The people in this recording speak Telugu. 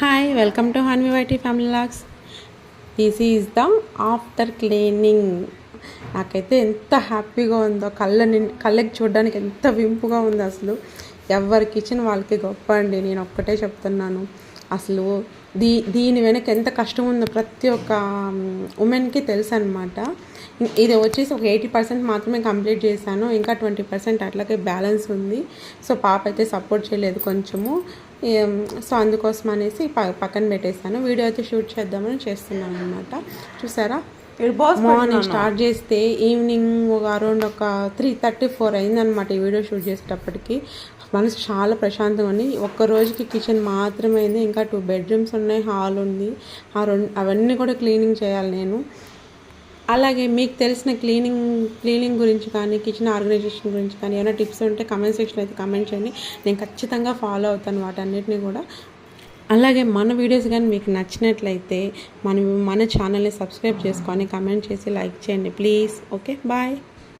Hi welcome to Hanvi YT family logs. This is the after cleaning. నాకైతే ఎంత హ్యాపీగా ఉందో, కళ్ళకి చూడడానికి ఎంత వింపుగా ఉందో. అసలు ఎవరి కిచెన్ వాళ్ళకి గొప్ప అండి, నేను ఒక్కటే చెప్తున్నాను. అసలు దీని వెనక ఎంత కష్టం ఉందో ప్రతి ఒక్క ఉమెన్కి తెలుసు అనమాట. ఇది వచ్చేసి ఒక 80% మాత్రమే కంప్లీట్ చేశాను, ఇంకా 20% అట్లాగే బ్యాలెన్స్ ఉంది. సో పాప అయితే సపోర్ట్ చేయలేదు కొంచెము, సో అందుకోసం అనేసి పక్కన పెట్టేశాను. వీడియో అయితే షూట్ చేద్దామని చేస్తున్నాను అనమాట. చూసారా, మార్నింగ్ స్టార్ట్ చేస్తే ఈవినింగ్ అరౌండ్ ఒక 3:34 అయిందనమాట ఈ వీడియో షూట్ చేసేటప్పటికి. మనసు చాలా ప్రశాంతంగా ఉంది. ఒక్క రోజుకి కిచెన్ మాత్రమే అయింది, ఇంకా 2 బెడ్రూమ్స్ ఉన్నాయి, హాల్ ఉంది. అవన్నీ కూడా క్లీనింగ్ చేయాలి నేను. అలాగే మీకు తెలిసిన క్లీనింగ్ గురించి కానీ, కిచెన్ ఆర్గనైజేషన్ గురించి కానీ ఏమైనా టిప్స్ ఉంటే కమెంట్ సెక్షన్ అయితే కమెంట్ చేయండి. నేను ఖచ్చితంగా ఫాలో అవుతాను వాటన్నిటిని కూడా. అలాగే మన వీడియోస్ కానీ మీకు నచ్చినట్లయితే మన ఛానల్ని సబ్స్క్రైబ్ చేసుకొని కమెంట్ చేసి లైక్ చేయండి ప్లీజ్. Okay, bye.